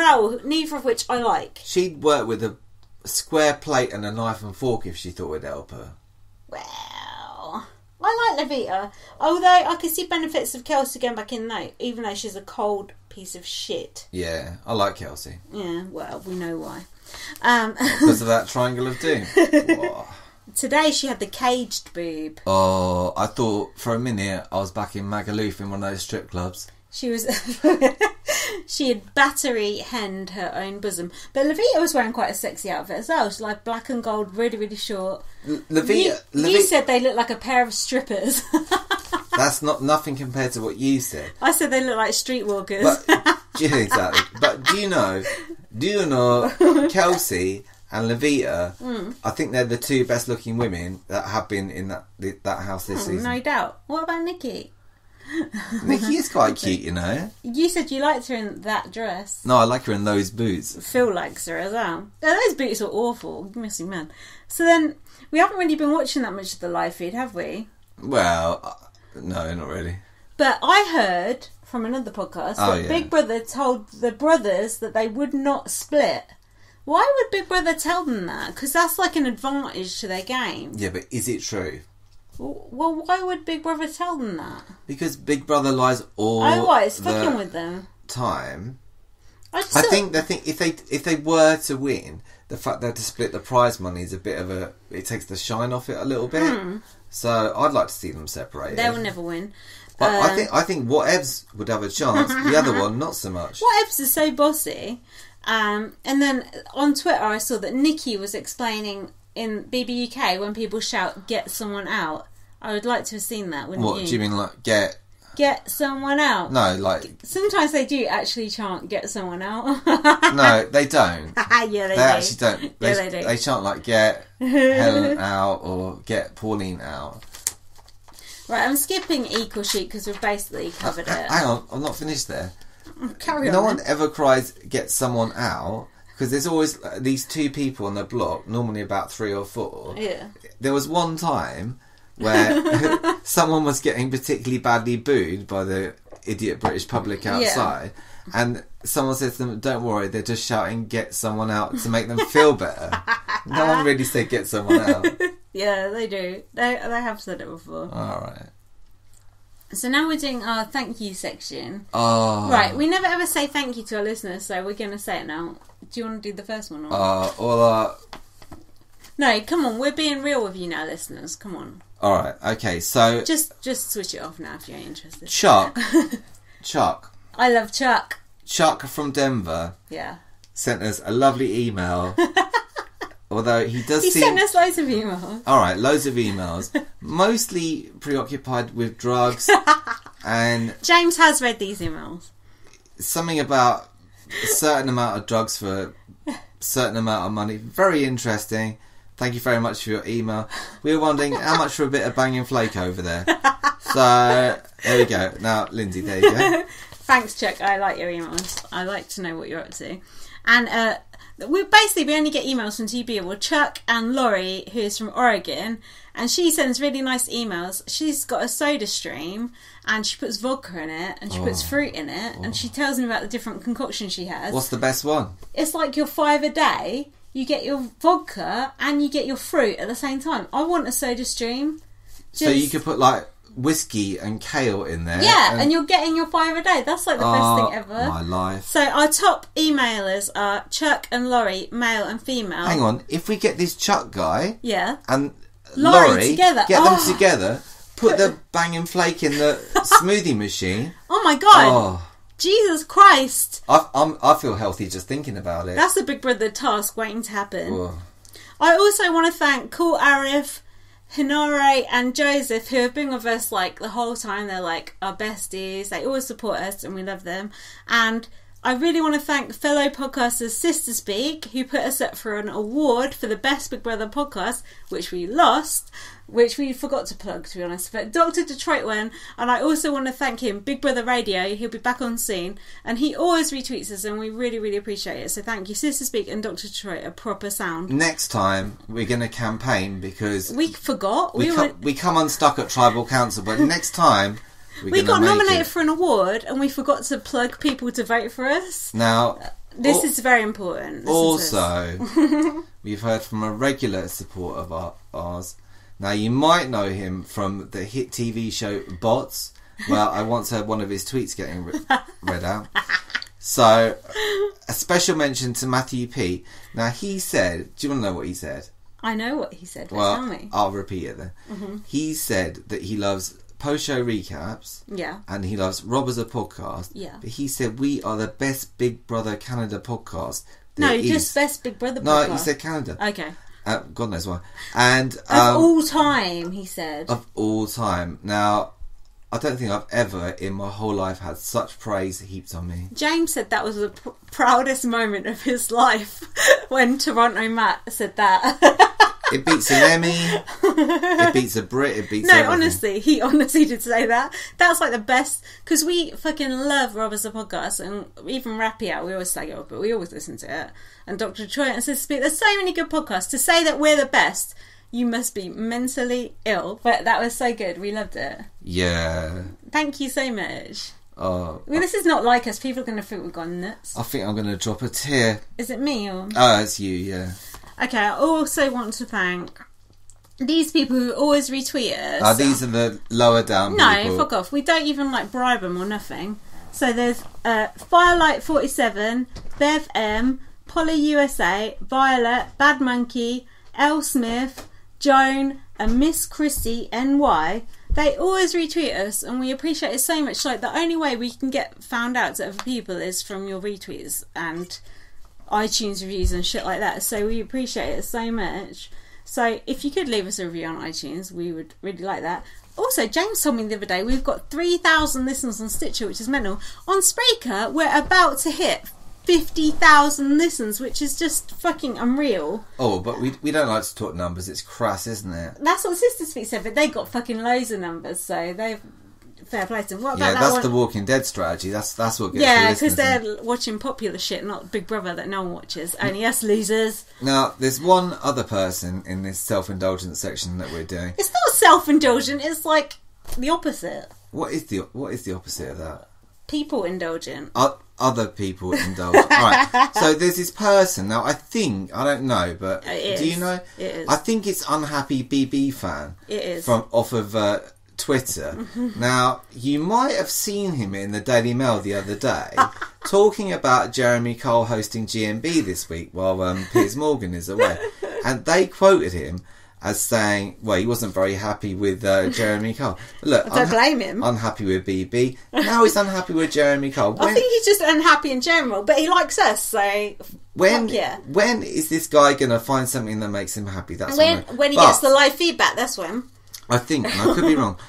towel, neither of which I like. She'd work with a square plate and a knife and fork if she thought it would help her. Well, I like Levita. Although I could see benefits of Kelsey going back in though, even though she's a cold piece of shit. Yeah, I like Kelsey. Yeah, well, we know why. Because of that triangle of doom. Whoa. Today she had the caged boob. Oh, I thought for a minute I was back in Magaluf in one of those strip clubs. She was... she had battery henned her own bosom. But Levita was wearing quite a sexy outfit as well. She's like black and gold, really, really short. Levita... You said they looked like a pair of strippers. That's nothing compared to what you said. I said they look like streetwalkers. But, yeah, exactly. But do you know Kelsey and Levita, I think they're the two best looking women that have been in that house this season. No doubt. What about Nikki? Nikki is quite cute, you know. You said you liked her in that dress. No, I like her in those boots. Phil likes her as well. Those boots are awful. Missing man. So then, we haven't really been watching that much of the live feed, have we? Well, no, not really. But I heard from another podcast that Big Brother told the brothers that they would not split. Why would Big Brother tell them that? Because that's like an advantage to their game. Yeah, but is it true? Well, why would Big Brother tell them that? Because Big Brother lies all it's fucking with them. Time. I think if they were to win, the fact they had to split the prize money is a bit of a... It takes the shine off it a little bit. So I'd like to see them separated. They will never win. But I think Whatevs would have a chance. The other one, not so much. Whatevs is so bossy. And then on Twitter I saw that Nikki was explaining in BBUK when people shout, get someone out. I would like to have seen that, wouldn't you? What, do you mean like get someone out? No, like... Sometimes they do actually chant, get someone out. No, they don't. Yeah, they do. Actually don't. They do. They chant like, get Helen out or get Pauline out. Right, I'm skipping equal sheet because we've basically covered it. Hang on, I'm not finished there. Carry on. No one ever cries, get someone out, because there's always these two people on the block, normally about 3 or 4. Yeah. There was one time where someone was getting particularly badly booed by the idiot British public outside, and someone said to them, don't worry, they're just shouting, get someone out to make them feel better. No one really said, get someone out. Yeah, they do. They have said it before. Alright. So now we're doing our thank you section. Oh. Right, we never ever say thank you to our listeners, so we're going to say it now. Do you want to do the first one? Or? No, come on, we're being real with you now, listeners. Come on. Alright, okay, so... Just switch it off now if you're interested. Chuck. I love Chuck. Chuck from Denver. Yeah. Sent us a lovely email. Although he sent us loads of emails. Alright, loads of emails. Mostly preoccupied with drugs. And... James has read these emails. Something about a certain amount of drugs for a certain amount of money. Very interesting. Thank you very much for your email. We were wondering how much for a bit of banging flake over there. So, there we go. Now, Lindsay, there you go. Thanks, Chuck. I like your emails. I like to know what you're up to. And we only get emails from two people, Chuck and Laurie, who is from Oregon, and she sends really nice emails. She's got a soda stream, and she puts vodka in it, and she puts fruit in it, and she tells me about the different concoctions she has. What's the best one? It's like your 5 a day. You get your vodka and you get your fruit at the same time. I want a soda stream. So you could put like whiskey and kale in there. Yeah, and you're getting your 5 a day. That's like the best thing ever. My life. So our top emailers are Chuck and Laurie, male and female. Hang on, if we get this Chuck guy and Laurie together, get them together, put the banging flake in the smoothie machine. Oh my god. Jesus Christ. I feel healthy just thinking about it. That's a Big Brother task waiting to happen. Whoa. I also want to thank Cool Arif, Hinare and Joseph, who have been with us like the whole time. They're like our besties. They always support us and we love them. And I really want to thank fellow podcasters Sister Speak, who put us up for an award for the best Big Brother podcast, which we lost, which we forgot to plug, to be honest. But Dr. Detroit won, and I also want to thank him, Big Brother Radio. He'll be back on soon, and he always retweets us, and we really, really appreciate it. So thank you, Sister Speak and Dr. Detroit, a proper sound. Next time, we're going to campaign because... We forgot. We come unstuck at Tribal Council, but next time... We got nominated for an award and we forgot to plug people to vote for us. Now, This is very important. Also, we've heard from a regular supporter of ours. Now, you might know him from the hit TV show Bots. Well, I once heard one of his tweets getting read out. So, a special mention to Matthew P. Now, he said... Do you want to know what he said? I know what he said. Well, tell me. I'll repeat it then. Mm-hmm. He said that he loves post-show recaps. Yeah. And he loves Rob as a podcast. Yeah. But he said we are the best Big Brother Canada podcast. No, just best Big Brother podcast. No, he said Canada. Okay. God knows why. And of all time, he said. Of all time. Now, I don't think I've ever in my whole life had such praise heaped on me. James said that was the proudest moment of his life when Toronto Matt said that. It beats an Emmy. It beats a Brit. It beats everything. Honestly, he honestly did say that. That's like the best, because we fucking love Rob as a podcast, and even Rappy Out, we always slag it up, but we always listen to it. And Dr. Detroit and Sister Speak, there's so many good podcasts. To say that we're the best, you must be mentally ill. But that was so good. We loved it. Yeah. Thank you so much. Oh, well, this is not like us. People are going to think we've gone nuts. I think I'm going to drop a tear. Is it me or? Oh, it's you, yeah. Okay, I also want to thank these people who always retweet us. These are the lower down people. No, fuck off. We don't even like bribe them or nothing. So there's Firelight47, Bev M, Polly USA, Violet, Bad Monkey, Elle Smith, Joan, and Miss Chrissy NY. They always retweet us, and we appreciate it so much. Like, the only way we can get found out to other people is from your retweets and iTunes reviews and shit like that. So we appreciate it so much. So if you could leave us a review on iTunes, we would really like that. Also, James told me the other day we've got 3,000 listeners on Stitcher, which is mental. On Spreaker, we're about to hit 50,000 listens, which is just fucking unreal. Oh, but we don't like to talk numbers. It's crass, isn't it? That's what Sister Speak said, but they got fucking loads of numbers, so they've... Fair play to them. What about that's the Walking Dead strategy. That's what gets yeah, because they're watching popular shit, not Big Brother that no one watches. Only us losers. Now, there's one other person in this self-indulgent section that we're doing. It's not self-indulgent. It's like the opposite. What is the opposite of that? People indulgent. Other people indulgent. All right. So there's this person. Now, I don't know, but do you know? It is. I think it's Unhappy BB Fan. It is. Off of Twitter. Now, you might have seen him in the Daily Mail the other day talking about Jeremy Cole hosting GMB this week while Piers Morgan is away. And they quoted him as saying, well, he wasn't very happy with Jeremy Cole. Look, I don't blame him. Unhappy with BB. Now he's unhappy with Jeremy Cole. I think he's just unhappy in general, but he likes us, so... When is this guy going to find something that makes him happy? That's when he gets the live feedback, that's when. I think, and I could be wrong,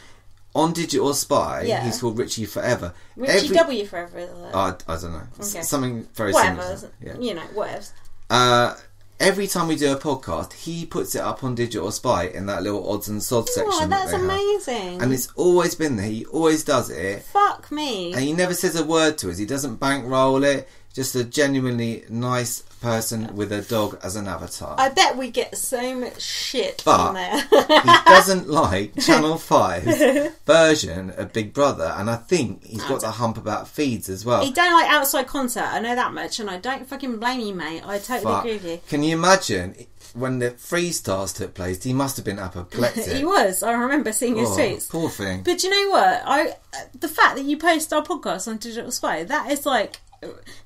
on Digital Spy, he's called Richie Forever. Richie W Forever, is it? I don't know. Okay. Something very whatever, similar. Yeah. You know, whatever. Every time we do a podcast, he puts it up on Digital Spy in that little odds and sods section. Oh, that's amazing. And it's always been there. He always does it. Fuck me. And he never says a word to us. He doesn't bankroll it. Just a genuinely nice person with a dog as an avatar. I bet we get so much shit from there. He doesn't like Channel 5's version of Big Brother, and I think he's got the hump about feeds as well. He don't like outside concert, I know that much, and I don't fucking blame you, mate. I totally agree with you. Can you imagine when the Freestars took place? He must have been apoplectic. He was. I remember seeing his tweets. Poor thing. But you know what? The fact that you post our podcast on Digital Spy, that is like...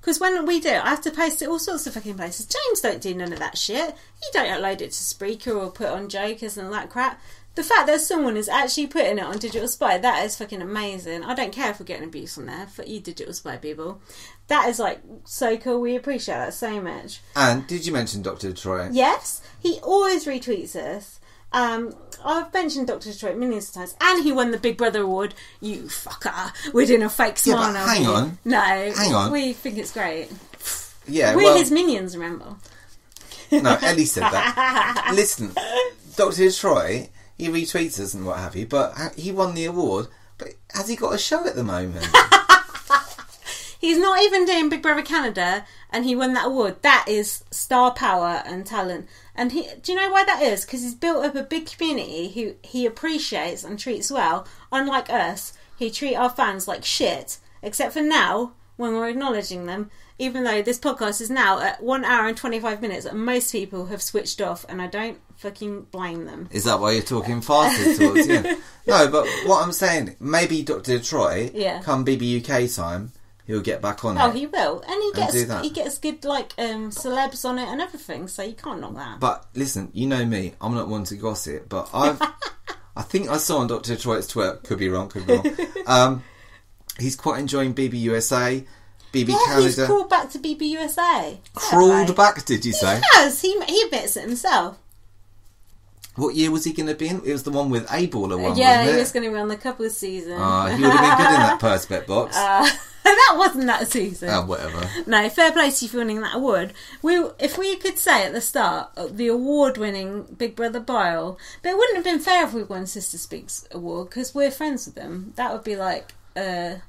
Because when we do it, I have to post it all sorts of fucking places. James don't do none of that shit. He don't upload it to Spreaker or put on Jokers and all that crap. The fact that someone is actually putting it on Digital Spy, that is fucking amazing. I don't care if we're getting abuse on there, for you Digital Spy people. That is like so cool. We appreciate that so much. And did you mention Dr. Detroit? Yes, he always retweets us. I've mentioned Dr. Detroit millions of times, and he won the Big Brother award. You fucker! We're doing a fake smile now. Hang on. No, hang on. We think it's great. Yeah, we're his minions. Remember? No, Ellie said that. Listen, Dr. Detroit, he retweets us and what have you, but he won the award. But has he got a show at the moment? He's not even doing Big Brother Canada, and he won that award. That is star power and talent. And do you know why that is? Because he's built up a big community who he appreciates and treats well. Unlike us, who treat our fans like shit. Except for now, when we're acknowledging them, even though this podcast is now at 1 hour and 25 minutes and most people have switched off, and I don't fucking blame them. Is that why you're talking faster towards the end? No, but what I'm saying, maybe Dr. Detroit, come BBUK time, he'll get back on it. Oh, he will. And he gets good, like, celebs on it and everything, so you can't knock that. But, listen, you know me, I'm not one to gossip, but I think I saw on Dr. Detroit's Twitter, could be wrong, he's quite enjoying BBUSA, BB Canada. He's crawled back to BBUSA. Crawled back, did you say? He has. He admits it himself. What year was he going to be in? It was the one with A-baller one, yeah, wasn't it? He was going to be on the couples season. He would have been good in that Perspex box. That wasn't that season. Oh, whatever. No, fair play to you for winning that award. If we could say at the start, the award-winning Big Brother Bile, but it wouldn't have been fair if we won Sister Speaks award, because we're friends with them. That would be like...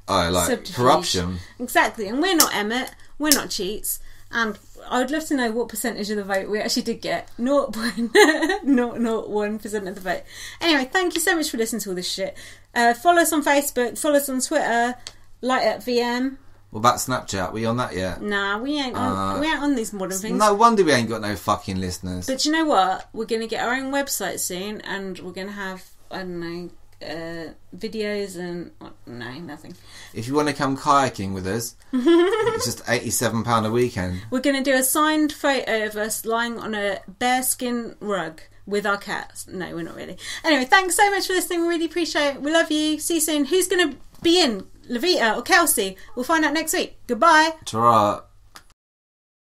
corruption. Exactly, and we're not Emmett, we're not cheats, and I would love to know what percentage of the vote we actually did get. 0.001% of the vote. Anyway, thank you so much for listening to all this shit. Follow us on Facebook, follow us on Twitter, Light Up VM. What about Snapchat? We on that yet? Nah, we ain't on these modern things. No wonder we ain't got no fucking listeners. But you know what? We're going to get our own website soon, and we're going to have, I don't know, videos and nothing. If you want to come kayaking with us, it's just £87 a weekend. We're going to do a signed photo of us lying on a bearskin rug with our cats. No, we're not really. Anyway, thanks so much for listening. We really appreciate it. We love you. See you soon. Who's going to be in? Levita or Kelsey? We'll find out next week. Goodbye. Ta-ra.